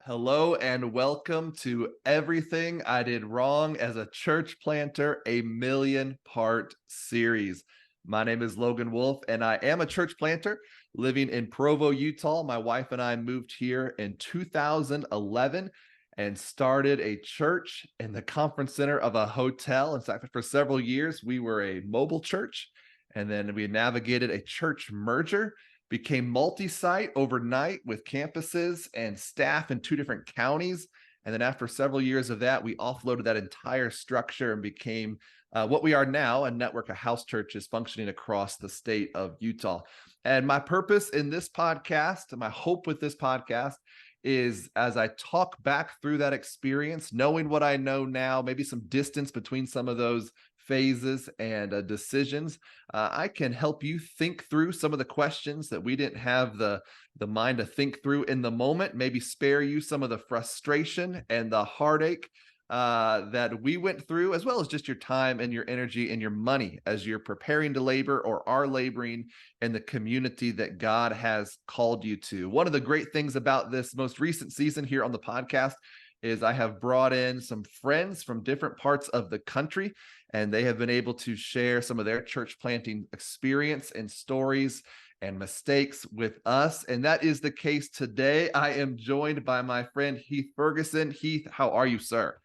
Hello and welcome to Everything I Did Wrong as a Church Planter, a million part series. My name is Logan Wolf, and I am a church planter living in Provo, Utah. My wife and I moved here in 2011 and started a church in the conference center of a hotel. In fact, for several years, we were a mobile church, and then we navigated a church merger, became multi-site overnight with campuses and staff in 2 different counties. And then after several years of that, we offloaded that entire structure and became what we are now, a network of house churches functioning across the state of Utah. And my purpose in this podcast, my hope with this podcast, is as I talk back through that experience, knowing what I know now, maybe some distance between some of those phases and decisions, I can help you think through some of the questions that we didn't have the mind to think through in the moment, maybe spare you some of the frustration and the heartache that we went through, as well as just your time and your energy and your money as you're preparing to labor or are laboring in the community that God has called you to. One of the great things about this most recent season here on the podcast is I have brought in some friends from different parts of the country, and they have been able to share some of their church planting experience and stories and mistakes with us. And that is the case today. I am joined by my friend Heath Ferguson. Heath, how are you, sir?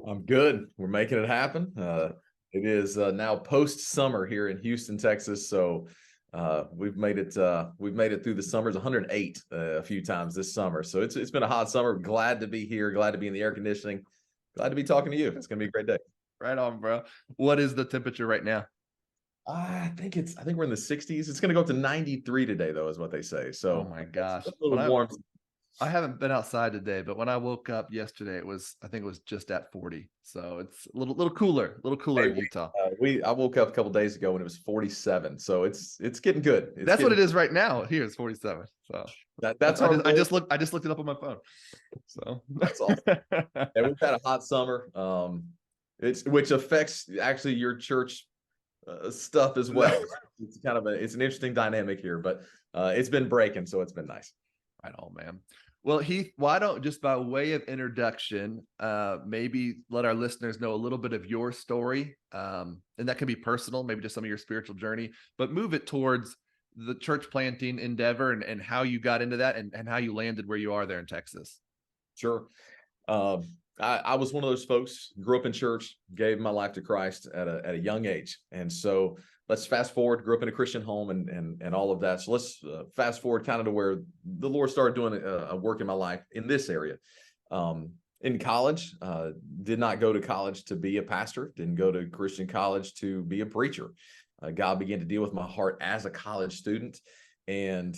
I'm good. We're making it happen. It is now post-summer here in Houston, Texas. So we've made it. We've made it through the summers. 108 a few times this summer. So it's been a hot summer. Glad to be here. Glad to be in the air conditioning. Glad to be talking to you. It's going to be a great day. Right on, bro. What is the temperature right now? I think we're in the 60s. It's going to go up to 93 today, though, is what they say. So Oh my gosh. it's a little warm. I haven't been outside today, but when I woke up yesterday, I think it was just at 40. So it's a little cooler in Utah. I woke up a couple days ago when it was 47. So it's getting good. That's what it is right now. Here it's 47. So I just looked it up on my phone. So that's awesome. And we've had a hot summer. Which affects actually your church stuff as well. It's kind of it's an interesting dynamic here, but it's been breaking, so it's been nice. Right on, man. Well, Heath, why don't, just by way of introduction, maybe let our listeners know a little bit of your story, and that can be personal, maybe just some of your spiritual journey, but move it towards the church planting endeavor and how you got into that and how you landed where you are there in Texas. Sure. I was one of those folks, grew up in church, gave my life to Christ at a young age. And so let's fast forward, grew up in a Christian home and all of that. So let's fast forward kind of to where the Lord started doing a work in my life in this area. In college, did not go to college to be a pastor, didn't go to Christian college to be a preacher. God began to deal with my heart as a college student. And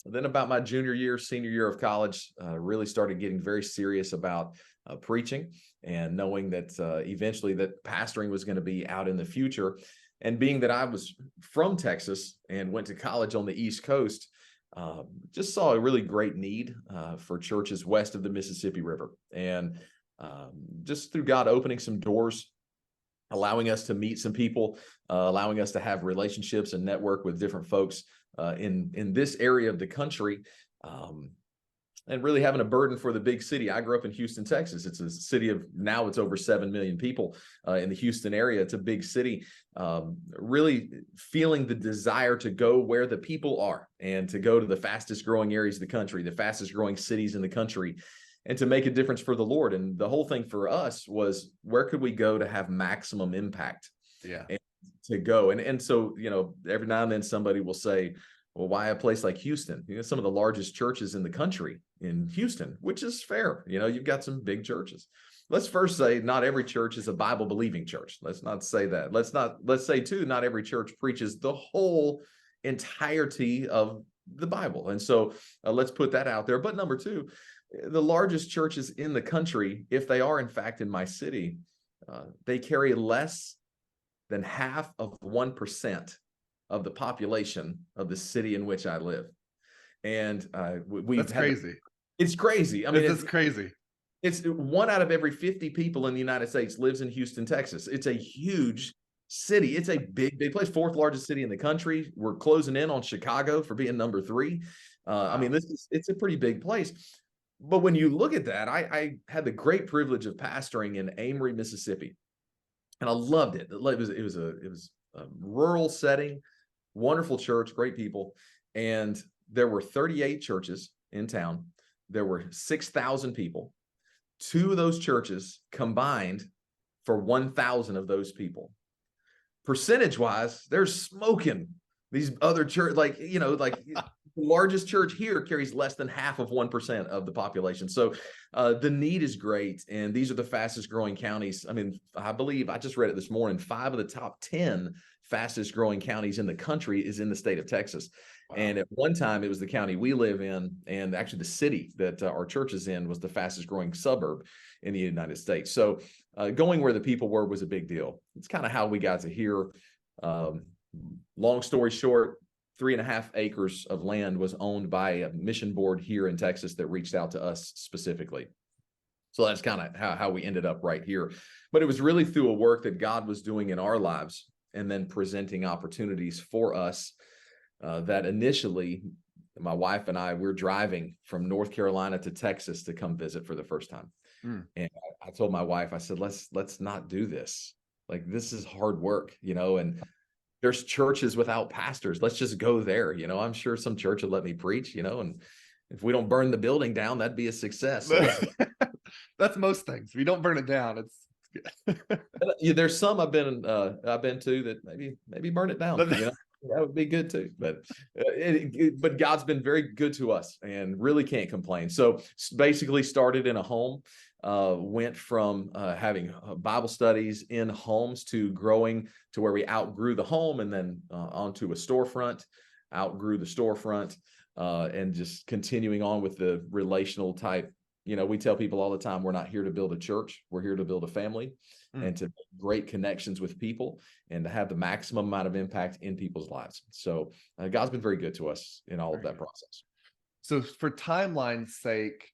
then about my senior year of college, really started getting very serious about preaching and knowing that eventually that pastoring was going to be out in the future. And being that I was from Texas and went to college on the East Coast, just saw a really great need for churches west of the Mississippi River. And just through God opening some doors, allowing us to meet some people, allowing us to have relationships and network with different folks in this area of the country, and really having a burden for the big city. I grew up in Houston, Texas. It's a city of, now it's over 7 million people in the Houston area. It's a big city. Really feeling the desire to go where the people are and to go to the fastest growing areas of the country, the fastest growing cities in the country, and to make a difference for the Lord. And the whole thing for us was, where could we go to have maximum impact? Yeah. And to go. And so, every now and then somebody will say, well, why a place like Houston? Some of the largest churches in the country in Houston, which is fair. You've got some big churches. Let's first say not every church is a Bible believing church. Let's not say that. Let's say too, not every church preaches the whole entirety of the Bible. And so let's put that out there. But number two, the largest churches in the country, if they are in fact in my city, they carry less than 0.5% of the population of the city in which I live. And that's crazy. It's crazy. I mean, it's crazy. It's 1 out of every 50 people in the United States lives in Houston, Texas. It's a huge city. It's a big place. 4th largest city in the country. We're closing in on Chicago for being number 3. Wow. I mean, it's a pretty big place. But when you look at that, I had the great privilege of pastoring in Amory, Mississippi, and I loved it. It was a rural setting, wonderful church, great people, and there were 38 churches in town. There were 6,000 people. Two of those churches combined for 1,000 of those people. Percentage wise, they're smoking these other church, like, the largest church here carries less than half of 1% of the population. So the need is great. And these are the fastest growing counties. I mean, I believe I just read it this morning. 5 of the top 10 fastest growing counties in the country is in the state of Texas. Wow. And at one time it was the county we live in. And actually the city that our church is in was the fastest growing suburb in the United States. So going where the people were was a big deal. It's kind of how we got to here. Long story short, 3.5 acres of land was owned by a mission board here in Texas that reached out to us specifically. So that's kind of how we ended up right here. But it was really through a work that God was doing in our lives and then presenting opportunities for us that initially my wife and I, we're driving from North Carolina to Texas to come visit for the first time. And I told my wife, I said, let's not do this. Like, this is hard work, and there's churches without pastors. Let's just go there. I'm sure some church will let me preach, and if we don't burn the building down, that'd be a success. So that's most things. If you don't burn it down, it's good. There's some I've been to that maybe burn it down. That would be good too. But God's been very good to us and really can't complain. So basically started in a home, went from having Bible studies in homes to growing to where we outgrew the home and then onto a storefront, outgrew the storefront, and just continuing on with the relational type. We tell people all the time, we're not here to build a church. We're here to build a family and to make great connections with people and to have the maximum amount of impact in people's lives. So God's been very good to us in all of that process. So for timeline's sake,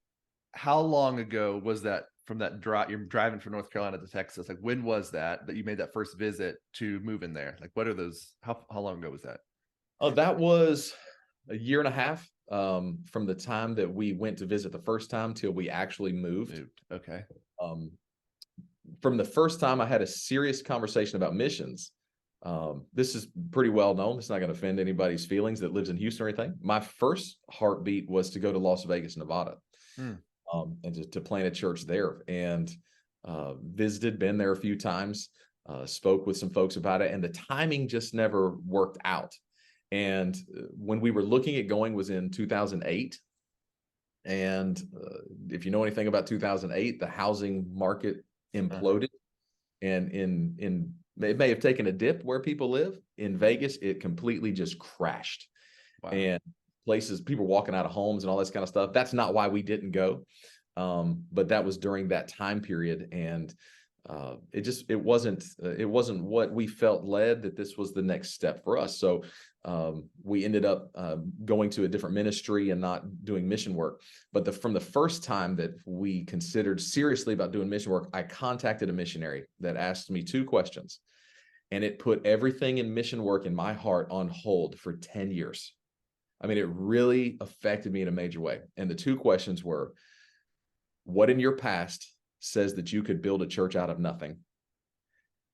how long ago was that from that drive? You're driving from North Carolina to Texas. Like, when was that you made that first visit to move in there? Like, what are those? How long ago was that? Oh, that was a year and a half from the time that we went to visit the first time till we actually moved. Okay. From the first time I had a serious conversation about missions. This is pretty well known. It's not going to offend anybody's feelings that lives in Houston or anything. My first heartbeat was to go to Las Vegas, Nevada, and to plant a church there, and visited, been there a few times, spoke with some folks about it, and the timing just never worked out. And when we were looking at going was in 2008. And if you know anything about 2008, the housing market imploded. And it may have taken a dip where people live. In Vegas, it completely just crashed. Wow. And people walking out of homes and all this kind of stuff. That's not why we didn't go. But that was during that time period. And it wasn't what we felt led that this was the next step for us. So we ended up going to a different ministry and not doing mission work. But from the first time that we considered seriously about doing mission work, I contacted a missionary that asked me 2 questions, and it put everything in mission work in my heart on hold for 10 years. I mean, it really affected me in a major way. And the 2 questions were, what in your past says that you could build a church out of nothing?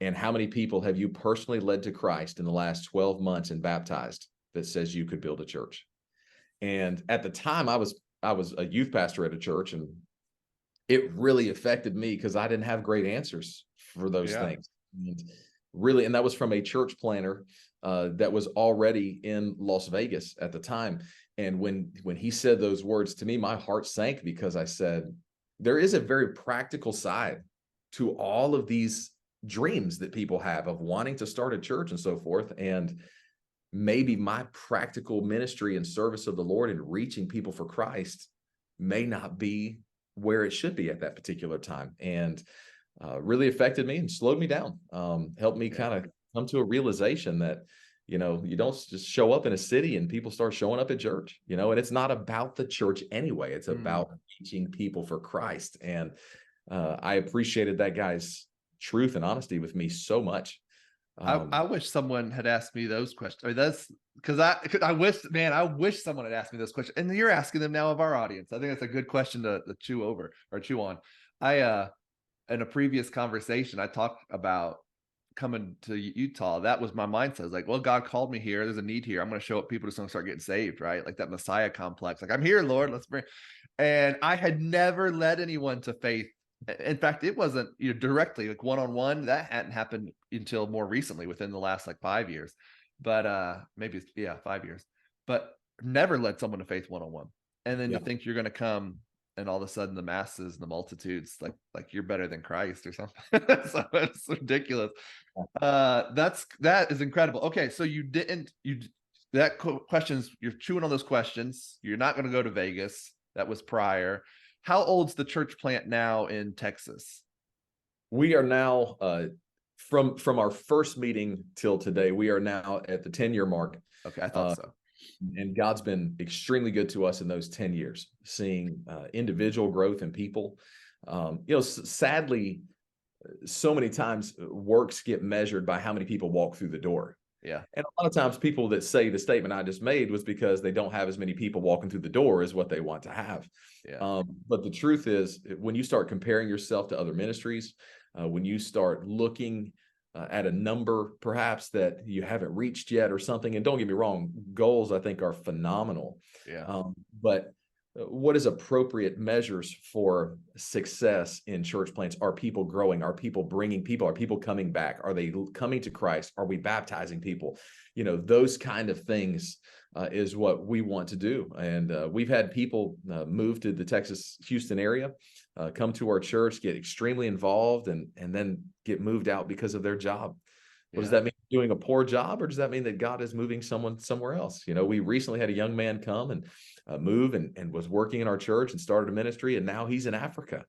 And how many people have you personally led to Christ in the last 12 months and baptized that says you could build a church? And at the time I was a youth pastor at a church, and it really affected me because I didn't have great answers for those things. And that was from a church planner that was already in Las Vegas at the time. And when he said those words to me, my heart sank, because I said, there is a very practical side to all of these dreams that people have of wanting to start a church and so forth. And maybe my practical ministry and service of the Lord and reaching people for Christ may not be where it should be at that particular time. And really affected me and slowed me down, helped me kind of come to a realization that, you don't just show up in a city and people start showing up at church, and it's not about the church anyway. It's about reaching people for Christ. And I appreciated that guy's truth and honesty with me so much. I wish someone had asked me those questions. I mean, that's because I wish, man, I wish someone had asked me those questions. And you're asking them now of our audience. I think that's a good question to chew over or chew on. In a previous conversation, I talked about coming to Utah. That was my mindset. I was like, well, God called me here. There's a need here. I'm going to show up people just going to start getting saved, right? Like that Messiah complex. Like, I'm here, Lord. Let's bring. And I had never led anyone to faith. In fact, it wasn't directly like one-on-one. That hadn't happened until more recently, within the last like 5 years. But maybe 5 years. But never led someone to faith one-on-one. And then Yeah. to think you're going to come and all of a sudden the masses and the multitudes like you're better than Christ or something. So it's ridiculous. That is incredible. Okay, so questions, you're chewing on those questions. You're not going to go to Vegas. That was prior. How old's the church plant now in Texas? We are now from our first meeting till today, we are now at the 10-year mark. Okay, I thought so. And God's been extremely good to us in those 10 years, seeing individual growth in people. Sadly, so many times works get measured by how many people walk through the door. Yeah. And a lot of times people that say the statement I just made was because they don't have as many people walking through the door as what they want to have. Yeah. But the truth is, when you start comparing yourself to other ministries, when you start looking at a number perhaps that you haven't reached yet or something, and don't get me wrong, goals I think are phenomenal. Yeah. But what is appropriate measures for success in church plants? Are people growing? Are people bringing people? Are people coming back? Are they coming to Christ? Are we baptizing people? Those kind of things is what we want to do. And we've had people move to the Texas, Houston area, come to our church, get extremely involved, and then get moved out because of their job. What does that mean? Doing a poor job, or does that mean that God is moving someone somewhere else? We recently had a young man come and move and was working in our church and started a ministry, and now he's in Africa.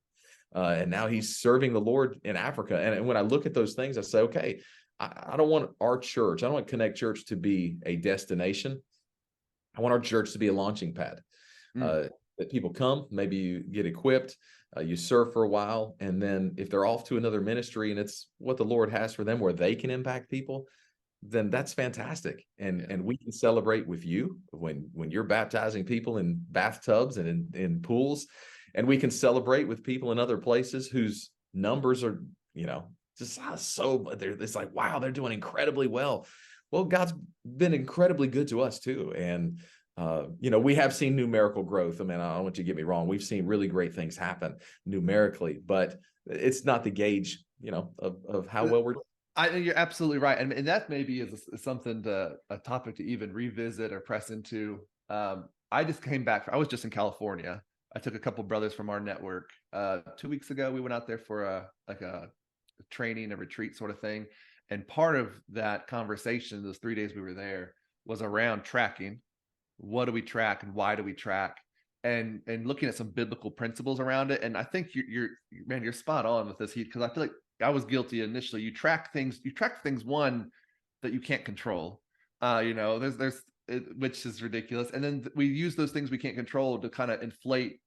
And now he's serving the Lord in Africa. And when I look at those things, I say, okay, I don't want our church, I don't want Connect Church to be a destination. I want our church to be a launching pad. That people come, maybe you get equipped, you serve for a while, and then if they're off to another ministry and it's what the Lord has for them where they can impact people, then that's fantastic. And we can celebrate with you when you're baptizing people in bathtubs and in pools, and we can celebrate with people in other places whose numbers are, just it's like, wow, they're doing incredibly well. Well, God's been incredibly good to us too. And we have seen numerical growth. I mean, I don't want you to get me wrong. We've seen really great things happen numerically, but it's not the gauge, of how well we're doing. I think you're absolutely right. And that maybe is something a topic to even revisit or press into. I just came back. I was just in California. I took a couple brothers from our network. 2 weeks ago, we went out there for a training, a retreat sort of thing. And part of that conversation, those 3 days we were there, was around tracking. What do we track and why do we track? And looking at some biblical principles around it. And I think you're spot on with this, Heath, because I feel like I was guilty initially. You track things one that you can't control. Which is ridiculous. And then we use those things we can't control to kind of inflate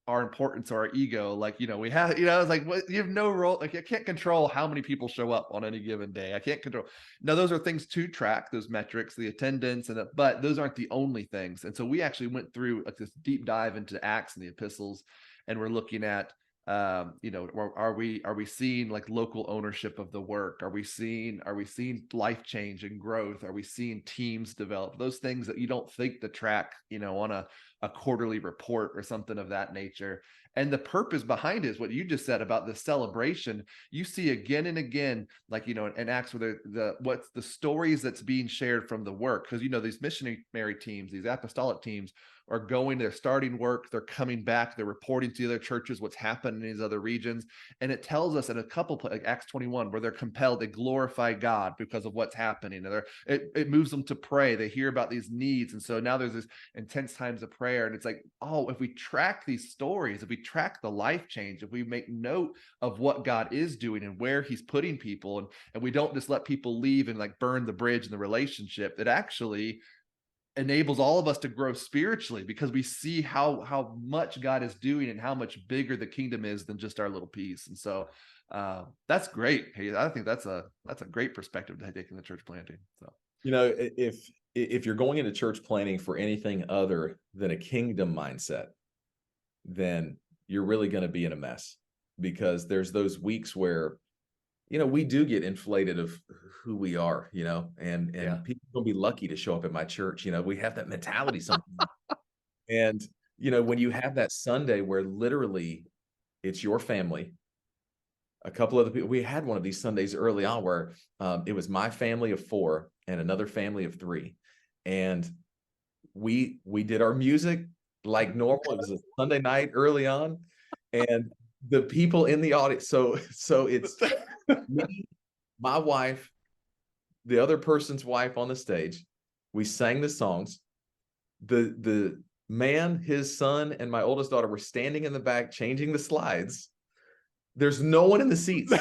our importance or our ego. Like, we have, it's like, what, you have no role. Like, I can't control how many people show up on any given day. I can't control. Now, those are things to track, those metrics, the attendance, but those aren't the only things. And so we actually went through this deep dive into Acts and the epistles, and we're looking at, are we seeing like local ownership of the work? Are we seeing life change and growth? Are we seeing teams develop? Those things that you don't think to track, on a quarterly report or something of that nature. And the purpose behind it is what you just said about the celebration. You see again and again, like, in Acts, where what's the stories that's being shared from the work. Because, these missionary teams, these apostolic teams are they're starting work, they're coming back, they're reporting to other churches what's happened in these other regions. And it tells us in a couple, like Acts 21, where they're compelled, they glorify God because of what's happening. And it moves them to pray. They hear about these needs. And so now there's this intense times of prayer. And it's like, if we track these stories, if we track the life change, if we make note of what God is doing and where he's putting people, and we don't just let people leave and like burn the bridge in the relationship, that actually enables all of us to grow spiritually because we see how much God is doing and how much bigger the kingdom is than just our little piece. And so that's great. Hey, I think that's a great perspective to take in the church planting. So, You know, if you're going into church planting for anything other than a kingdom mindset, then you're really going to be in a mess, because there's those weeks where, you know, we do get inflated of who we are, you know, and yeah. people will be lucky to show up at my church. You know, we have that mentality sometimes. And, you know, when you have that Sunday where literally it's your family, a couple other people, we had one of these Sundays early on where it was my family of 4 and another family of 3. And we did our music like normal. It was a Sunday night early on, and the people in the audience. So it's me, my wife, the other person's wife on the stage. We sang the songs. The man, his son, and my oldest daughter were standing in the back changing the slides. There's no one in the seats.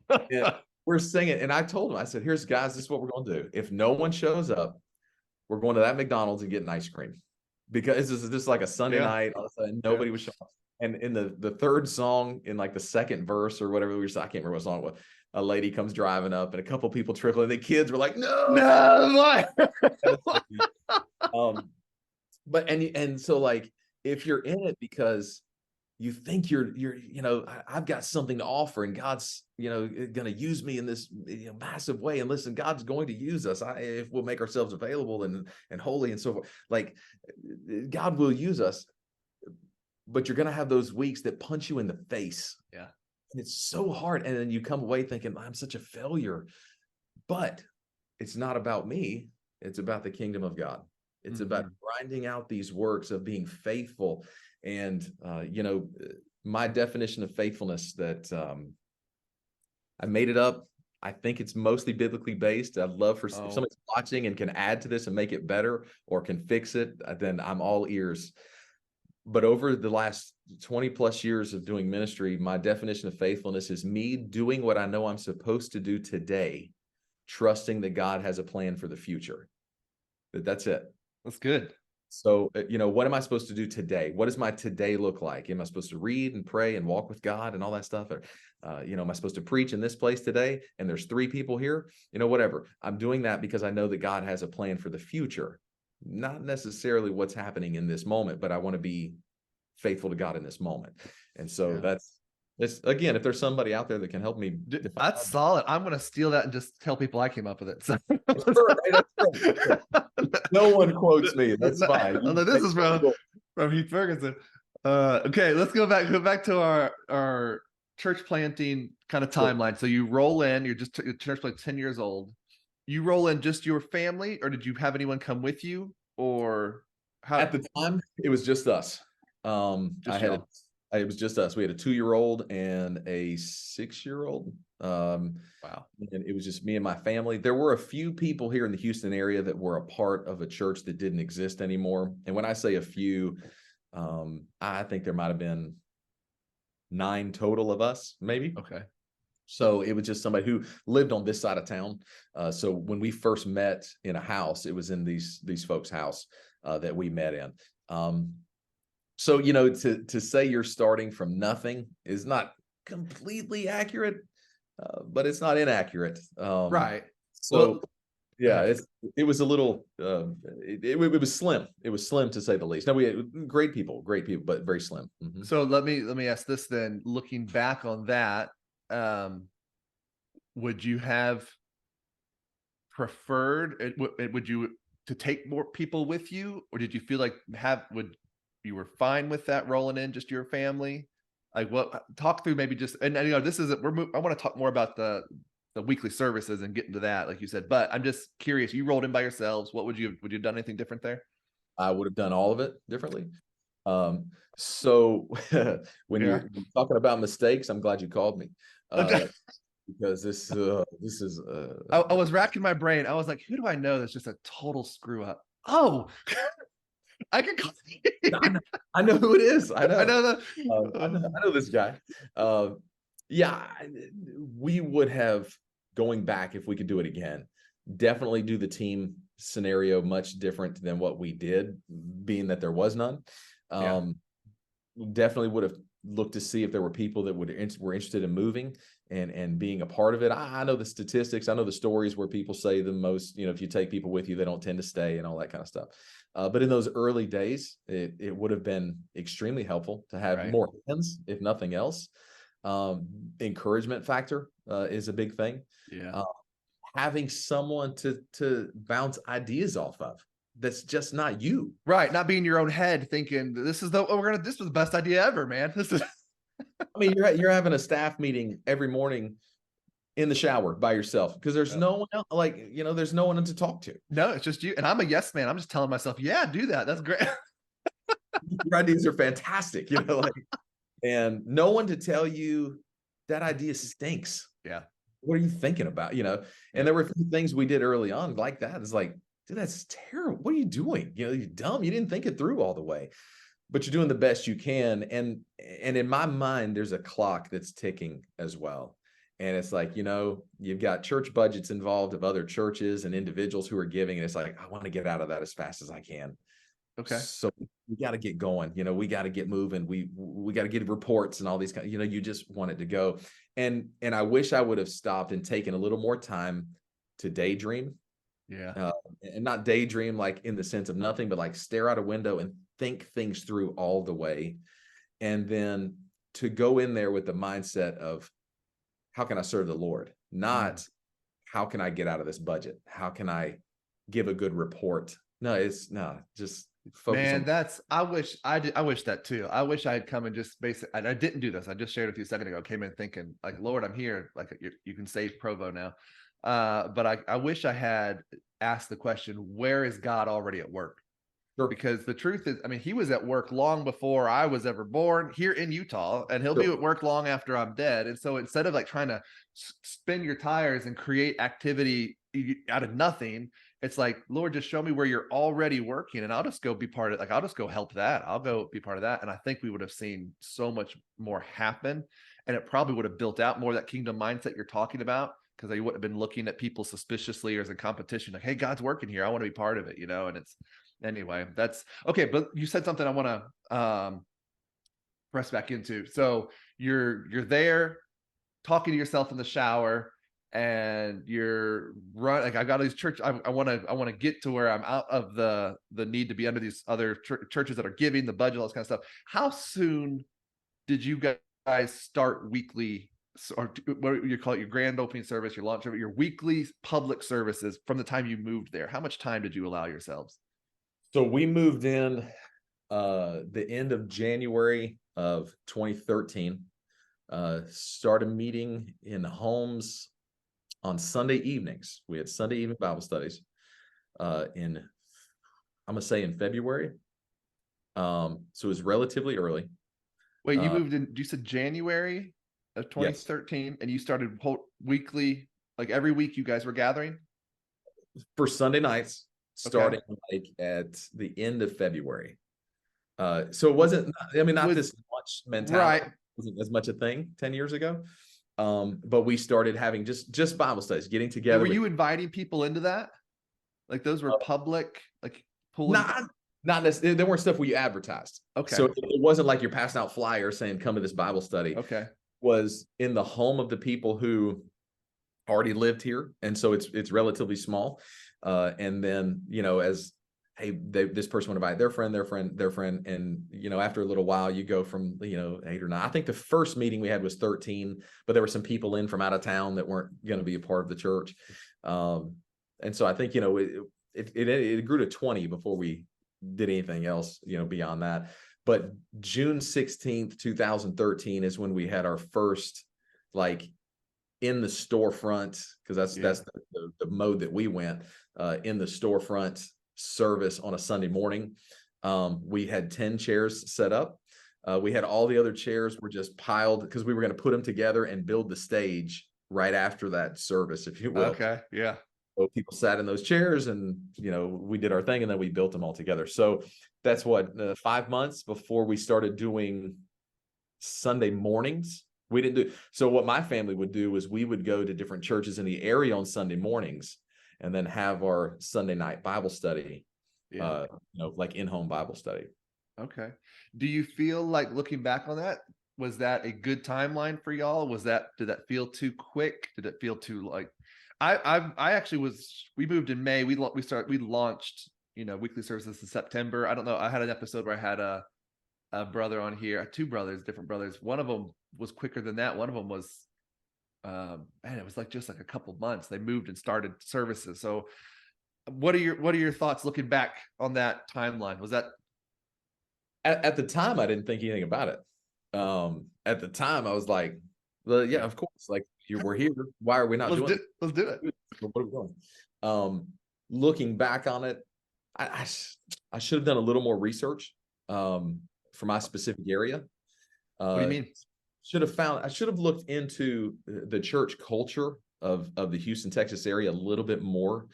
And we're singing. And I told him, I said, here's, guys, this is what we're going to do. If no one shows up, we're going to that McDonald's and getting ice cream, because this is just like a Sunday night. All of a sudden, nobody was showing up. And in the third song, in like the second verse or whatever, I can't remember what song it was, a lady comes driving up and a couple people trickle, and the kids were like, no. But and so, like, if you're in it because you think you're, you know, I've got something to offer and God's, you know, going to use me in this, you know, massive way. And listen, God's going to use us if we'll make ourselves available and holy and so forth. Like, God will use us, but you're going to have those weeks that punch you in the face. Yeah. And it's so hard. And then you come away thinking, I'm such a failure. But it's not about me. It's about the kingdom of God. It's about grinding out these works of being faithful. And, you know, my definition of faithfulness that I made it up. I think it's mostly biblically based. I'd love for if somebody's watching and can add to this and make it better or can fix it, then I'm all ears. But over the last 20 plus years of doing ministry, my definition of faithfulness is me doing what I know I'm supposed to do today, trusting that God has a plan for the future. That's it. That's good. So, you know, what am I supposed to do today? What does my today look like? Am I supposed to read and pray and walk with God and all that stuff? Or, you know, am I supposed to preach in this place today? And there's 3 people here, you know, whatever. I'm doing that because I know that God has a plan for the future, not necessarily what's happening in this moment, but I want to be faithful to God in this moment. And so that's again, if there's somebody out there that can help me. That's solid. I'm going to steal that and just tell people I came up with it. So. No one quotes me. That's fine. This is from Heath Ferguson. Okay, let's go back to our church planting kind of timeline. So you roll in, you're church like 10 years old. You roll in just your family, or did you have anyone come with you, or how? At the time, it was just us. It was just us. We had a 2-year-old and a 6-year-old. Wow. And it was just me and my family. There were a few people here in the Houston area that were a part of a church that didn't exist anymore. And when I say a few, I think there might have been 9 total of us, maybe. Okay. So it was just somebody who lived on this side of town. So when we first met in a house, it was in these folks' house that we met in. So, you know, to say you're starting from nothing is not completely accurate, but it's not inaccurate. Right. So, yeah, it was a little, it was slim. It was slim, to say the least. Now, we had great people, but very slim. Mm-hmm. So let me ask this then. Looking back on that, would you have preferred would you to take more people with you, or did you feel like you were fine with that rolling in just your family? Like, what, talk through maybe just, and you know, this is I want to talk more about the weekly services and get into that, like you said, but I'm just curious, you rolled in by yourselves. What would you have done anything different there? I would have done all of it differently. So when you're talking about mistakes, I'm glad you called me. Because this is I was racking my brain. I was like, who do I know that's just a total screw up? Oh, I can call I know who it is. I know that. I know this guy. Yeah, we would have, going back, if we could do it again, definitely do the team scenario much different than what we did, being that there was none. Yeah. Definitely would have looked to see if there were people that were interested in moving and being a part of it. I know the statistics. I know the stories where people say the most, if you take people with you, they don't tend to stay and all that kind of stuff. But in those early days, it would have been extremely helpful to have more hands, if nothing else. Encouragement factor is a big thing. Yeah. Having someone to bounce ideas off of that's just not you. Right. Not being your own head thinking this was the best idea ever, man. This is I mean, you're having a staff meeting every morning in the shower by yourself because there's no one else, there's no one to talk to. No, it's just you. And I'm a yes man. I'm just telling myself, yeah, do that. That's great. Your ideas are fantastic, and no one to tell you that idea stinks. Yeah. What are you thinking about? And there were a few things we did early on like that. It's like, dude, that's terrible. What are you doing? You're dumb. You didn't think it through all the way, but you're doing the best you can. And in my mind, there's a clock that's ticking as well. And it's like, you've got church budgets involved of other churches and individuals who are giving. And it's like, I want to get out of that as fast as I can. Okay. So we got to get going. We got to get moving. We got to get reports and all these kind. You just want it to go. And I wish I would have stopped and taken a little more time to daydream. Yeah. And not daydream like in the sense of nothing, but like stare out a window and think things through all the way. And then to go in there with the mindset of how can I serve the Lord? Not how can I get out of this budget? How can I give a good report? Just focus. Man, I wish that too. I wish I had come and just basically, I didn't do this. I just shared with you a second ago, came in thinking like, Lord, I'm here. Like you can save Provo now. But I wish I had asked the question, where is God already at work? Sure. Because the truth is, I mean, he was at work long before I was ever born here in Utah, and he'll be at work long after I'm dead. And so instead of like trying to spin your tires and create activity out of nothing, it's like, Lord, just show me where you're already working and I'll just go be part of it. Like, I'll just go help that. I'll go be part of that. And I think we would have seen so much more happen, and it probably would have built out more of that kingdom mindset you're talking about, because they wouldn't have been looking at people suspiciously or as a competition. Like, hey, God's working here. I want to be part of it, and it's, anyway, that's okay. But you said something I want to press back into. So you're there talking to yourself in the shower, and you're like, I got these church. I want to get to where I'm out of the need to be under these other churches that are giving the budget, all this kind of stuff. How soon did you guys start weekly, or what you call it, your grand opening service, your launch service, your weekly public services from the time you moved there? How much time did you allow yourselves? So we moved in the end of January of 2013, started meeting in homes on Sunday evenings. We had Sunday evening Bible studies I'm going to say in February. So it was relatively early. Wait, you moved in, you said January of 2013, yes. And you started weekly, like every week you guys were gathering? For Sunday nights, starting like at the end of February. So it wasn't, not this much mentality. Right. It wasn't as much a thing 10 years ago. But we started having just Bible studies, getting together. And were you inviting people into that? Like those were public, like pulling? Not necessarily. There weren't stuff we advertised. Okay. So it wasn't like you're passing out flyers saying, come to this Bible study. Okay. It was in the home of the people who already lived here. And so it's relatively small. And then, as, hey, this person would invite their friend. And, after a little while, you go from, 8 or 9. I think the first meeting we had was 13, but there were some people in from out of town that weren't going to be a part of the church. And so I think, it grew to 20 before we did anything else, beyond that. But June 16th, 2013 is when we had our first, like, in the storefront, because that's the mode that we went, in the storefront service on a Sunday morning. We had 10 chairs set up. We had all the other chairs were just piled because we were going to put them together and build the stage right after that service, if you will. Okay. Yeah. So people sat in those chairs and, we did our thing, and then we built them all together. So that's 5 months before we started doing Sunday mornings. We didn't do. So what my family would do is we would go to different churches in the area on Sunday mornings, and then have our Sunday night Bible study, Yeah. like in-home Bible study. Okay. Do you feel like, looking back on that, was that a good timeline for y'all? Did that feel too quick? Did it feel too like, I actually we moved in May. We launched, weekly services in September. I don't know. I had an episode where I had a brother on here, two brothers, different brothers. One of them was quicker than that. One of them was, man, it was like just like a couple months. They moved and started services. So what are your thoughts looking back on that timeline? Was that At the time, I didn't think anything about it. At the time, I was like, well, yeah, of course. Like, we're here. Why are we not doing it? Let's do it. What are we doing? Looking back on it, I should have done a little more research for my specific area. What do you mean? I should have looked into the church culture of the Houston, Texas area a little bit more.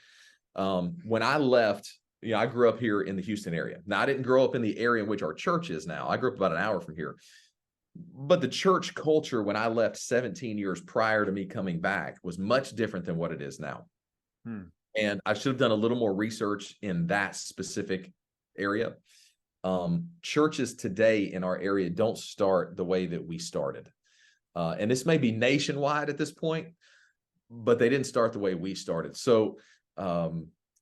When I left, I grew up here in the Houston area. Now, I didn't grow up in the area in which our church is now. I grew up about an hour from here. But the church culture when I left 17 years prior to me coming back was much different than what it is now. And I should have done a little more research in that specific area. Churches today in our area don't start the way that we started. And this may be nationwide at this point, but they didn't start the way we started. So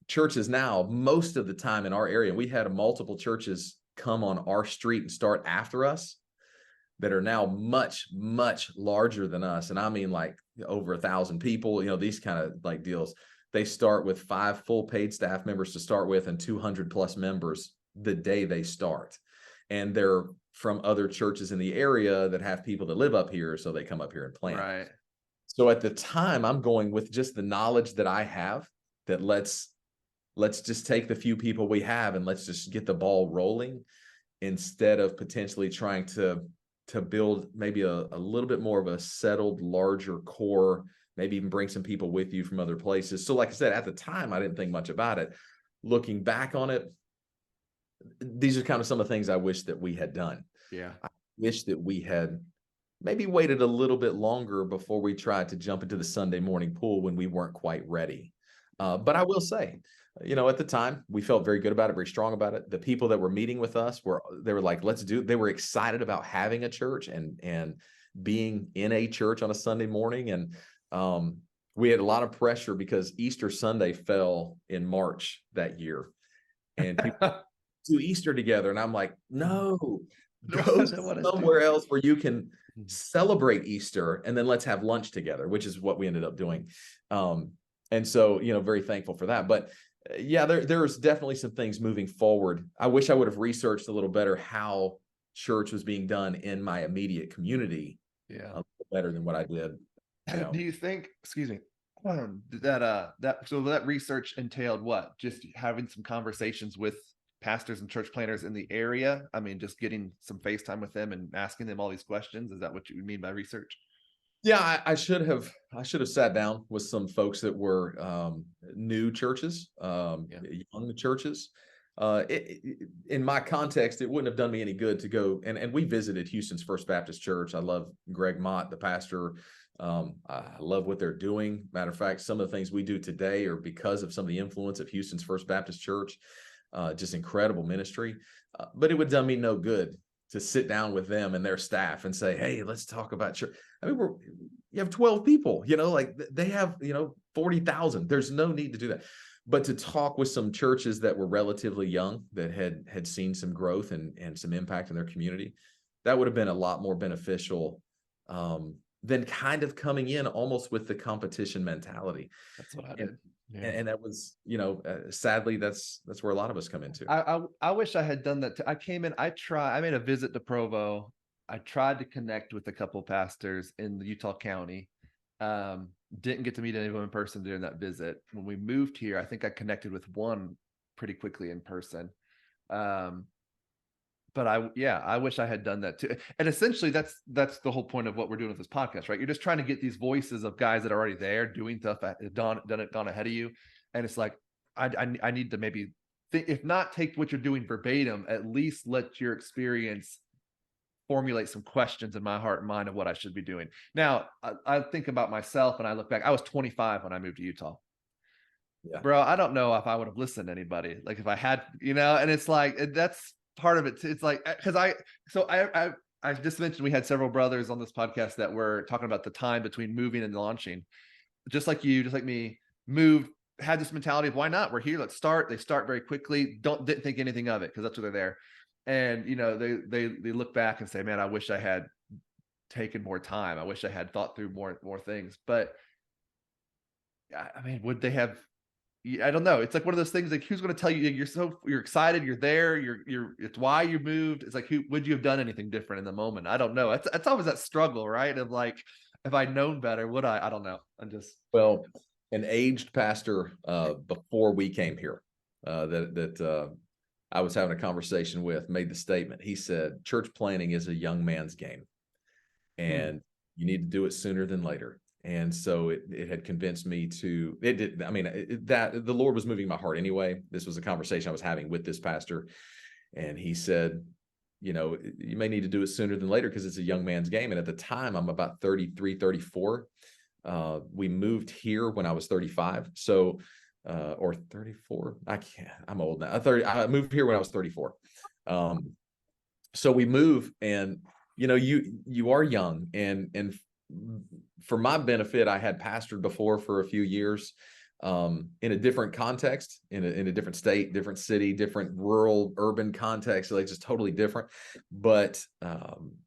churches now, most of the time in our area, we had multiple churches come on our street and start after us that are now much, much larger than us. And I mean, like, over 1,000 people, these kind of like deals. They start with 5 full paid staff members to start with and 200 plus members the day they start. And they're from other churches in the area that have people that live up here. So they come up here and plant. Right. So at the time, I'm going with just the knowledge that I have, that let's just take the few people we have and let's just get the ball rolling, instead of potentially trying to build maybe a little bit more of a settled, larger core, maybe even bring some people with you from other places. So like I said, at the time, I didn't think much about it. Looking back on it, these are kind of some of the things I wish that we had done. Yeah. I wish that we had maybe waited a little bit longer before we tried to jump into the Sunday morning pool when we weren't quite ready. But I will say, at the time, we felt very good about it, very strong about it. The people that were meeting with us they were like, let's do it. They were excited about having a church and being in a church on a Sunday morning. And we had a lot of pressure because Easter Sunday fell in March that year. And people do Easter together. And I'm like, no, go somewhere else where you can celebrate Easter, and then let's have lunch together, which is what we ended up doing. And so, very thankful for that. But yeah, there's definitely some things moving forward. I wish I would have researched a little better how church was being done in my immediate community. Yeah. A little better than what I did. Do you think, excuse me, that research entailed what? Just having some conversations with pastors and church planners in the area? I mean, just getting some FaceTime with them and asking them all these questions. Is that what you mean by research? Yeah, I should have sat down with some folks that were new churches, young churches. In my context, it wouldn't have done me any good to go. And we visited Houston's First Baptist Church. I love Greg Mott, the pastor. I love what they're doing. Matter of fact, some of the things we do today are because of some of the influence of Houston's First Baptist Church. Just incredible ministry. But it would have done me no good to sit down with them and their staff and say, hey, let's talk about church. I mean, you have 12 people, like they have, 40,000. There's no need to do that. But to talk with some churches that were relatively young, that had seen some growth and some impact in their community, that would have been a lot more beneficial than kind of coming in almost with the competition mentality. That's what I did. Yeah. And that was, sadly, that's where a lot of us come into. I wish I had done that. I came in, I made a visit to Provo. I tried to connect with a couple pastors in the Utah County. Didn't get to meet anyone in person during that visit. When we moved here, I think I connected with one pretty quickly in person. But I wish I had done that too. And essentially that's the whole point of what we're doing with this podcast, right? You're just trying to get these voices of guys that are already there doing stuff, gone ahead of you. And it's like, I need to maybe if not take what you're doing verbatim, at least let your experience formulate some questions in my heart and mind of what I should be doing. Now, I think about myself and I look back, I was 25 when I moved to Utah. Yeah. bro, I don't know if I would have listened to anybody. Like if I had, and it's like that's part of it. It's like because I just mentioned we had several brothers on this podcast that were talking about the time between moving and launching. Just like you, just like me, moved, had this mentality of why not? We're here, let's start. They start very quickly. Didn't think anything of it because that's why they're there. And they look back and say, man, I wish I had taken more time. I wish I had thought through more things. But I mean, would they have? I don't know. It's like one of those things. Like, who's going to tell you? You're excited. You're there. It's why you moved. It's like, who would you have done anything different in the moment? I don't know. It's always that struggle, right? Of like, if I'd known better, would I? I don't know. I'm just Well, an aged pastor before we came here that I was having a conversation with made the statement. He said, "Church planning is a young man's game, and you need to do it sooner than later." And so it had convinced me to, it did. I mean, that the Lord was moving my heart anyway. This was a conversation I was having with this pastor. And he said, you may need to do it sooner than later because it's a young man's game. And at the time, I'm about 33, 34. We moved here when I was 35. So, or 34. I'm old now. I moved here when I was 34. So we move and, you are young and for my benefit, I had pastored before for a few years in a different context, in a different state, different city, different rural, urban context, like just totally different. But,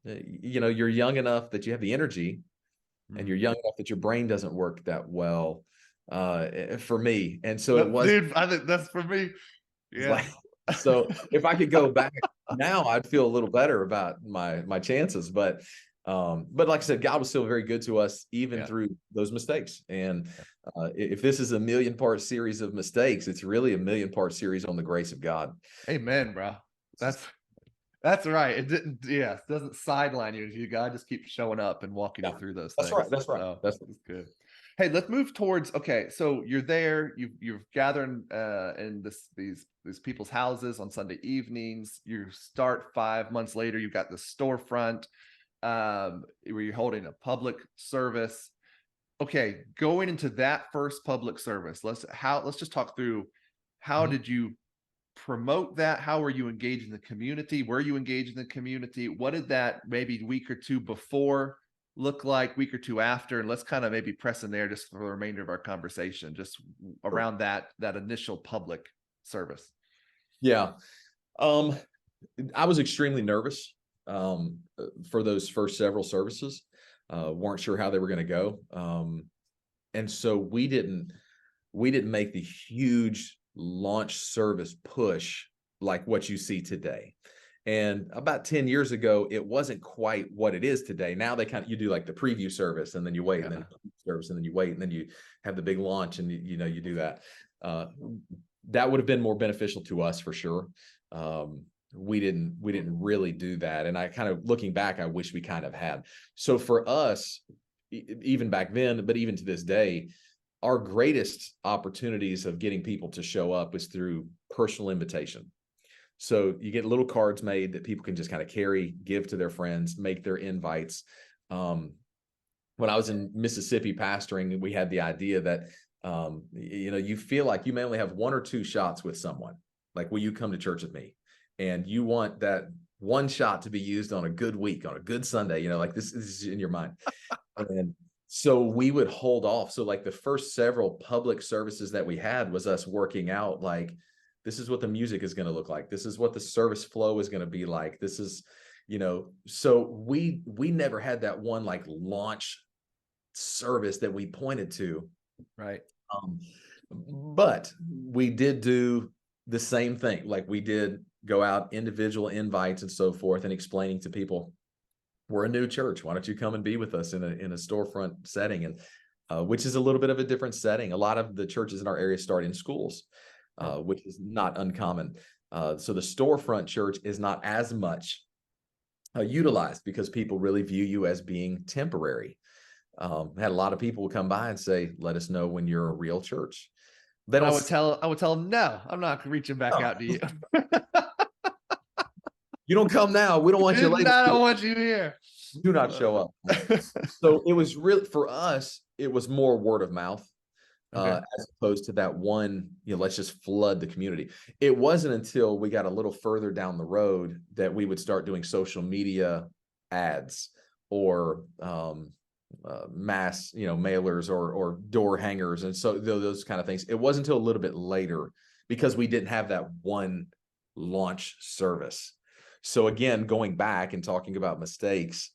you're young enough that you have the energy and you're young enough that your brain doesn't work that well for me. And so it was, dude, I think that's for me. Yeah. So if I could go back now, I'd feel a little better about my chances. But like I said, God was still very good to us, even through those mistakes. And if this is a 1,000,000-part series of mistakes, it's really a 1,000,000-part series on the grace of God. Amen, bro. That's right. It doesn't sideline you. God just keeps showing up and walking you through those things. That's right. So, that's good. Hey, let's move towards. Okay, so you're there. You've gathered in these people's houses on Sunday evenings. You start 5 months later. You've got the storefront where you're holding a public service. Okay, going into that first public service, let's just talk through how did you promote that? How were you engaged in the community? Were you engaged in the community? What did that maybe week or two before look like, week or two after? And let's kind of maybe press in there just for the remainder of our conversation, just around that initial public service. Yeah. I was extremely nervous for those first several services. Weren't sure how they were going to go. And so we didn't make the huge launch service push like what you see today. And about 10 years ago, it wasn't quite what it is today. Now you do like the preview service and then you wait and then service and then you wait and then you have the big launch and you do that. That would have been more beneficial to us for sure. We didn't really do that. And I kind of looking back, I wish we kind of had. So for us, even back then, but even to this day, our greatest opportunities of getting people to show up is through personal invitation. So you get little cards made that people can just kind of carry, give to their friends, make their invites. When I was in Mississippi pastoring, we had the idea that, you feel like you may only have 1 or 2 shots with someone. Like, will you come to church with me? And you want that one shot to be used on a good week, on a good Sunday, like this is in your mind. And so we would hold off. So like the first several public services that we had was us working out, like, this is what the music is going to look like. This is what the service flow is going to be like. This is, so we never had that one like launch service that we pointed to. Right. But we did do the same thing. Like we did go out, individual invites and so forth, and explaining to people, we're a new church. Why don't you come and be with us in a storefront setting? And which is a little bit of a different setting. A lot of the churches in our area start in schools, which is not uncommon. So the storefront church is not as much utilized because people really view you as being temporary. Had a lot of people come by and say, let us know when you're a real church. I would tell them, no, I'm not reaching back out to you. You don't come now. We don't want you later. I don't want you here. Do not show up. So it was really, for us, it was more word of mouth. Okay. as opposed to that one, let's just flood the community. It wasn't until we got a little further down the road that we would start doing social media ads or mass, mailers or door hangers. And so those kind of things. It wasn't until a little bit later because we didn't have that one launch service. So again, going back and talking about mistakes,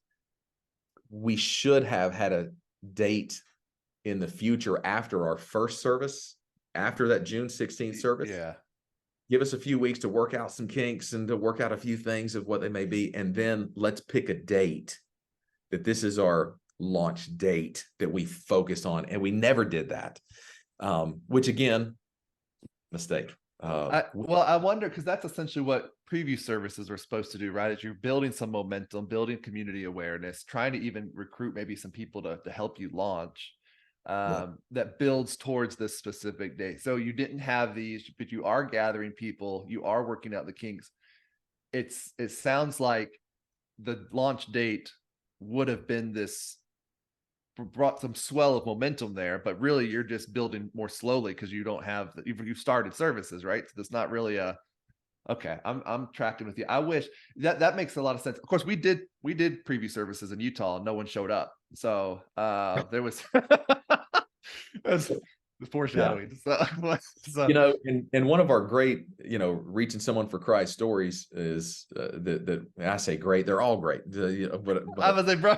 we should have had a date in the future after our first service, after that June 16th service. Yeah. Give us a few weeks to work out some kinks and to work out a few things of what they may be. And then let's pick a date that this is our launch date that we focused on. And we never did that, which again, mistake. I wonder, because that's essentially what preview services were supposed to do, right? Is you're building some momentum, building community awareness, trying to even recruit maybe some people to help you launch. That builds towards this specific day. So you didn't have these, but you are gathering people, you are working out the kinks. It sounds like the launch date would have been this, brought some swell of momentum there, but really you're just building more slowly because you don't have, you've started services, right? So that's not really okay. I'm tracking with you. I wish that makes a lot of sense. Of course, we did preview services in Utah and no one showed up. So there was that's the foreshadowing. Yeah. So and one of our great, reaching someone for Christ stories is that I say great, they're all great. But I was like, bro,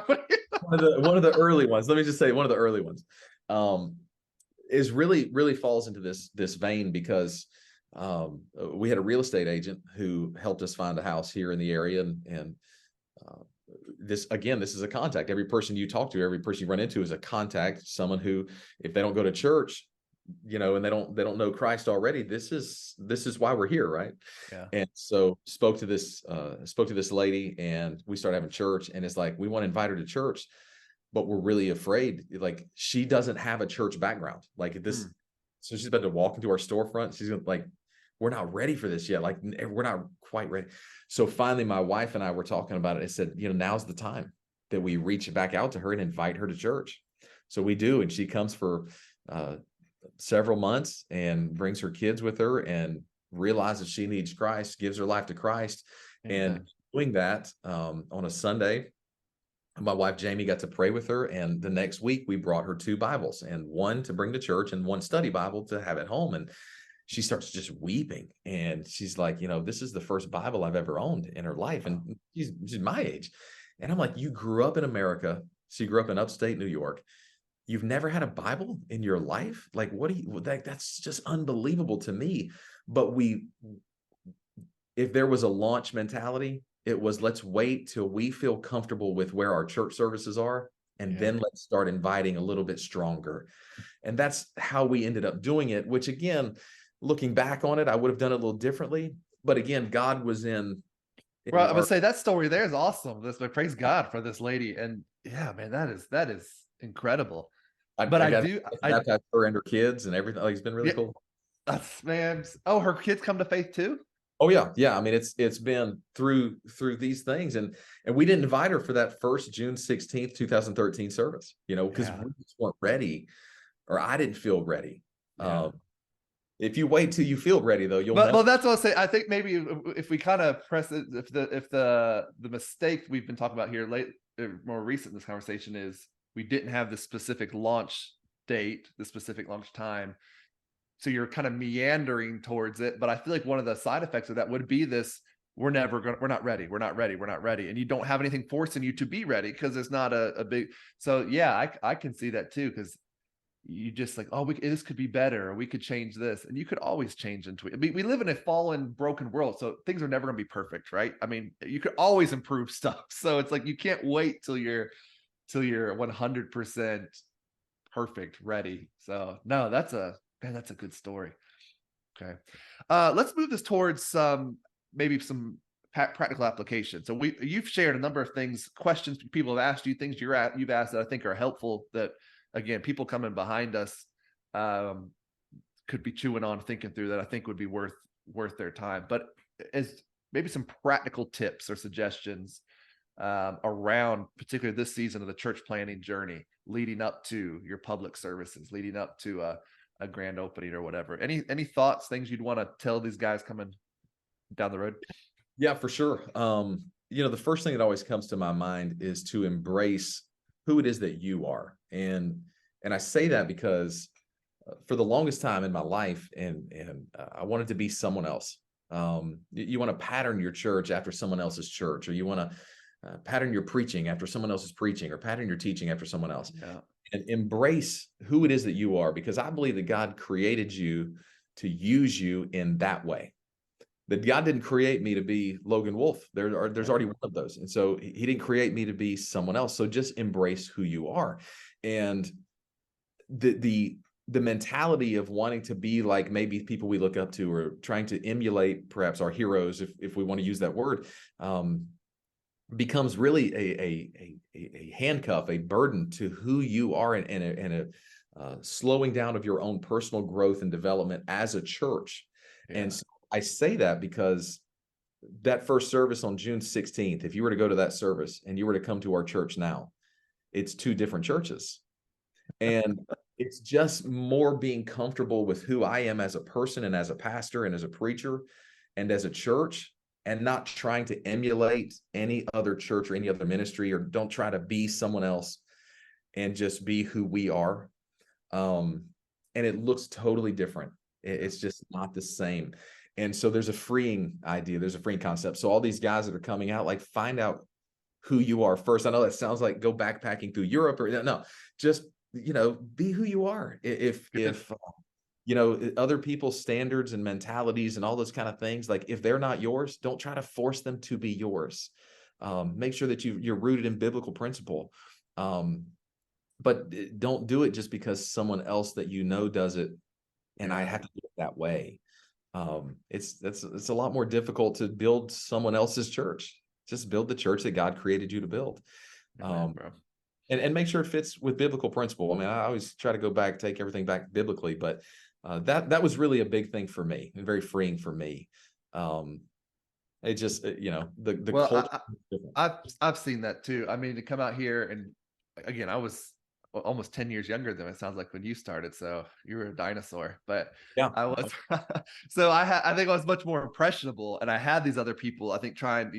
one of the early ones. Let me just say one of the early ones is really falls into this vein because we had a real estate agent who helped us find a house here in the area, and this is a contact. Every person you talk to, every person you run into is a contact, someone who, if they don't go to church, and they don't know Christ already, this is why we're here, right? Yeah. And so spoke to this lady, and we started having church, and it's like we want to invite her to church, but we're really afraid, like she doesn't have a church background, like this. So she's about to walk into our storefront. She's gonna, like, we're not ready for this yet. Like, we're not quite ready. So finally, my wife and I were talking about it. I said, now's the time that we reach back out to her and invite her to church. So we do. And she comes for several months and brings her kids with her and realizes she needs Christ, gives her life to Christ. Amen. And doing that on a Sunday, my wife Jamie got to pray with her, and the next week we brought her 2 Bibles, and one to bring to church and one study Bible to have at home. And she starts just weeping, and she's like, this is the first Bible I've ever owned in her life, and she's my age. And I'm like, you grew up in America. She grew up in upstate New York. You've never had a Bible in your life? Like, what do you, that's just unbelievable to me. But if there was a launch mentality, it was, let's wait till we feel comfortable with where our church services are, and then let's start inviting a little bit stronger. And that's how we ended up doing it, which again, looking back on it, I would have done it a little differently. But again, God was in. Well, I would say that story there is awesome. Praise God for this lady. And yeah, man, that is incredible. I baptized her and her kids and everything. Like, it's been really cool. That's, man. Oh, her kids come to faith too? Oh yeah. I mean, it's been through these things, and we didn't invite her for that first June 16th, 2013 service, because we just weren't ready, or I didn't feel ready. Yeah. If you wait till you feel ready, though, you'll. Well, that's what I'll say. I think maybe if we kind of press it, if the mistake we've been talking about here more recent in this conversation is we didn't have the specific launch date, the specific launch time. So you're kind of meandering towards it. But I feel like one of the side effects of that would be this, we're not ready. And you don't have anything forcing you to be ready because there's not a big, so yeah, I can see that too. Cause you just like, oh, this could be better, or we could change this. And you could always change into it. I mean, we live in a fallen, broken world. So things are never going to be perfect, right? I mean, you could always improve stuff. So it's like, you can't wait till you're 100% perfect ready. So no, that's a good story. Okay. Let's move this towards maybe some practical application. So you've shared a number of things, questions people have asked you, things you've asked that I think are helpful, that again, people coming behind us could be chewing on, thinking through, that I think would be worth their time. But as maybe some practical tips or suggestions around particularly this season of the church planning journey, leading up to your public services, leading up to a grand opening or whatever. Any thoughts, things you'd want to tell these guys coming down the road? Yeah, for sure. The first thing that always comes to my mind is to embrace who it is that you are. And I say that because for the longest time in my life, I wanted to be someone else. You want to pattern your church after someone else's church, or you want to pattern your preaching after someone else's preaching, or pattern your teaching after someone else. Yeah. And embrace who it is that you are, because I believe that God created you to use you in that way. That God didn't create me to be Logan Wolf. There's already one of those. And so he didn't create me to be someone else. So just embrace who you are. And the mentality of wanting to be like maybe people we look up to, or trying to emulate perhaps our heroes, if we want to use that word, becomes really a handcuff, a burden to who you are, and a slowing down of your own personal growth and development as a church. Yeah. And so I say that because that first service on June 16th, if you were to go to that service and you were to come to our church now, it's two different churches. And it's just more being comfortable with who I am as a person, and as a pastor, and as a preacher, and as a church, and not trying to emulate any other church or any other ministry, or don't try to be someone else, and just be who we are. And it looks totally different. It's just not the same. And so there's a freeing idea. There's a freeing concept. So all these guys that are coming out, like, find out who you are first. I know that sounds like go backpacking through Europe, or no, just, be who you are. If other people's standards and mentalities and all those kind of things, like, if they're not yours, don't try to force them to be yours. Make sure that you're rooted in biblical principle. But don't do it just because someone else that does it, and I have to do it that way. It's a lot more difficult to build someone else's church. Just build the church that God created you to build. Amen, bro. And make sure it fits with biblical principle. I mean, I always try to go back, take everything back biblically, but that was really a big thing for me, and very freeing for me. It just, the Well, culture. I've seen that too. I mean, to come out here, and again, I was almost 10 years younger than it sounds like when you started, so you were a dinosaur. But Yeah. I was so I think I was much more impressionable, and I had these other people, I think, trying,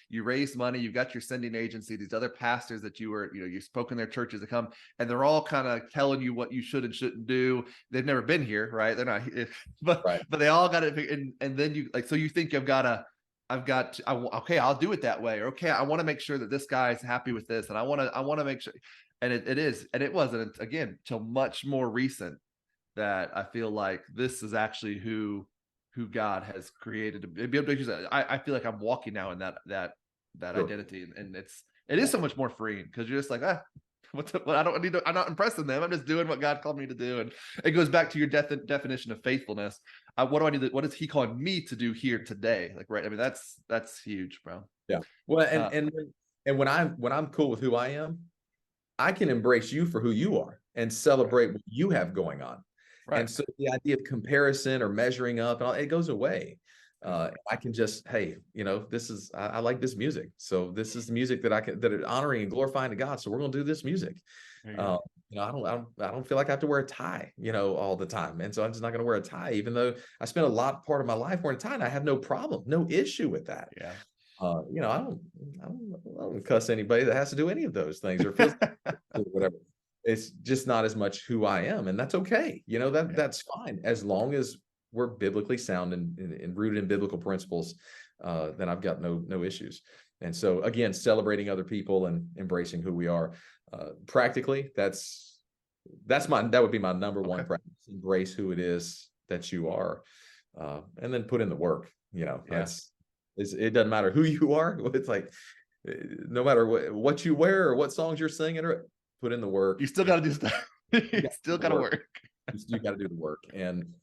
you raise money, you've got your sending agency, these other pastors that you spoke in their churches to come, and they're all kind of telling you what you should and shouldn't do. They've never been here, right? They're not but Right. but they all got it. And then you, like, so you think okay, I'll do it that way. Or, okay, I want to make sure that this guy is happy with this, and I want to make sure. And it is, and it wasn't, again, till much more recent that I feel like this is actually who God has created to be able to use that. I feel like I'm walking now in that Sure. identity, and it is so much more freeing, because you're just like, I'm not impressing them. I'm just doing what God called me to do. And it goes back to your definition of faithfulness. What do I need? What is He calling me to do here today? Like, right? I mean, that's huge, bro. Yeah. Well, and when I'm cool with who I am, I can embrace you for who you are and celebrate what you have going on. Right. And so the idea of comparison or measuring up, it goes away. I can just, hey, I like this music. So this is the music that is honoring and glorifying to God. So we're going to do this music. I don't feel like I have to wear a tie, all the time. And so I'm just not going to wear a tie, even though I spent a part of my life wearing a tie, and I have no problem, no issue with that. Yeah. I don't cuss anybody that has to do any of those things, or feels or whatever. It's just not as much who I am, and that's okay. That's fine, as long as we're biblically sound and rooted in biblical principles. Then I've got no issues. And so, again, celebrating other people and embracing who we are. Practically, that would be my number one practice. Embrace who it is that you are, and then put in the work. It doesn't matter who you are. It's like, no matter what you wear or what songs you're singing, or put in the work. You still got to do stuff. You still got to work. You got to do the work. And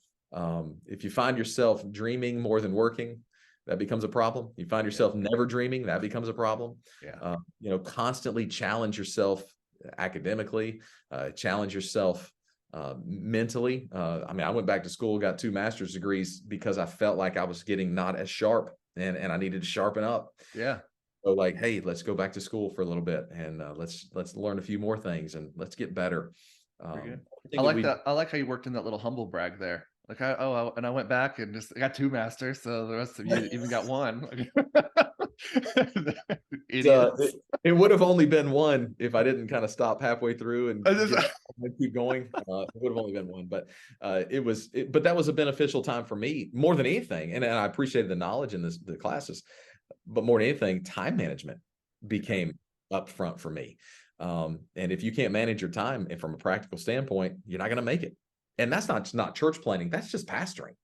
if you find yourself dreaming more than working, that becomes a problem. You find yourself never dreaming, that becomes a problem. Yeah. Constantly challenge yourself academically, challenge yourself mentally. I went back to school, got 2 master's degrees because I felt like I was getting not as sharp, and I needed to sharpen up. Yeah. So, like, hey, let's go back to school for a little bit, and let's learn a few more things, and let's get better. Pretty good. I think that like we that. I like how you worked in that little humble brag there. Like and I went back and just I got two masters, so the rest of you even got one. it, Idiots. it would have only been one if I didn't kind of stop halfway through and I just, keep going. It would have only been one, but but that was a beneficial time for me more than anything. And I appreciated the knowledge in the classes, but more than anything, time management became up front for me. And if you can't manage your time, and from a practical standpoint, you're not going to make it. And that's not church planning. That's just pastoring.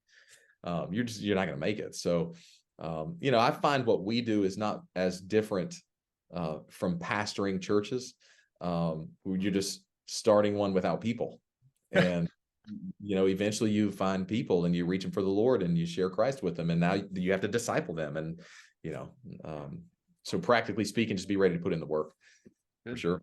You're not going to make it. So, I find what we do is not as different from pastoring churches. You're just starting one without people, and eventually you find people and you reach them for the Lord and you share Christ with them, and now you have to disciple them, and so practically speaking, just be ready to put in the work. For sure.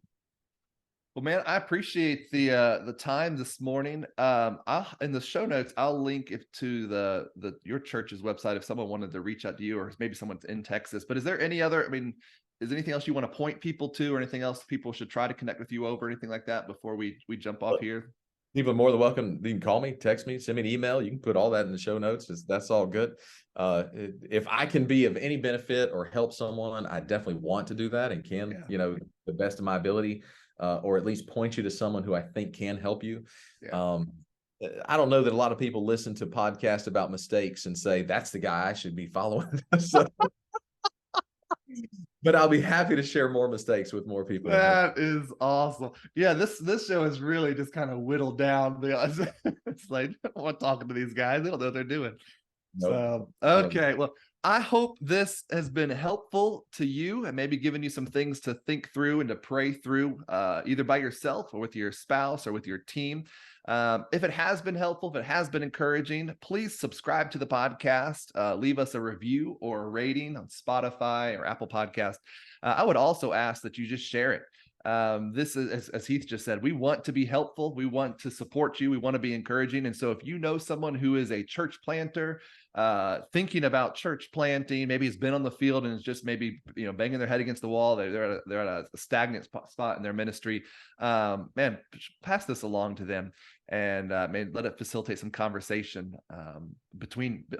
Well, man, I appreciate the time this morning. I'll in the show notes, I'll link to your church's website if someone wanted to reach out to you, or maybe someone's in Texas. But is there any other? I mean, is there anything else you want to point people to, or anything else people should try to connect with you over, anything like that before we jump off here? People are more than welcome. You can call me, text me, send me an email. You can put all that in the show notes. That's all good. If I can be of any benefit or help someone, I definitely want to do that and can, the best of my ability, or at least point you to someone who I think can help you. Yeah. I don't know that a lot of people listen to podcasts about mistakes and say, that's the guy I should be following. But I'll be happy to share more mistakes with more people. That is awesome. Yeah, this show is really just kind of whittled down. It's like, I don't want talking to these guys. They don't know what they're doing. Nope. So, okay. Well, I hope this has been helpful to you and maybe given you some things to think through and to pray through, either by yourself or with your spouse or with your team. If it has been helpful, if it has been encouraging, please subscribe to the podcast, leave us a review or a rating on Spotify or Apple Podcast. I would also ask that you just share it. This is, as Heath just said, we want to be helpful. We want to support you. We want to be encouraging. And so if you know someone who is a church planter, thinking about church planting, maybe has been on the field and is just maybe, banging their head against the wall. They're at a stagnant spot in their ministry. Man, pass this along to them and let it facilitate some conversation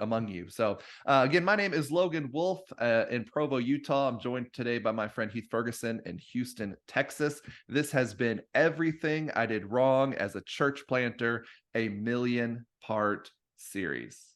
among you. So again, my name is Logan Wolf in Provo, Utah. I'm joined today by my friend Heath Ferguson in Houston, Texas. This has been Everything I Did Wrong as a Church Planter, a 1,000,000-part series.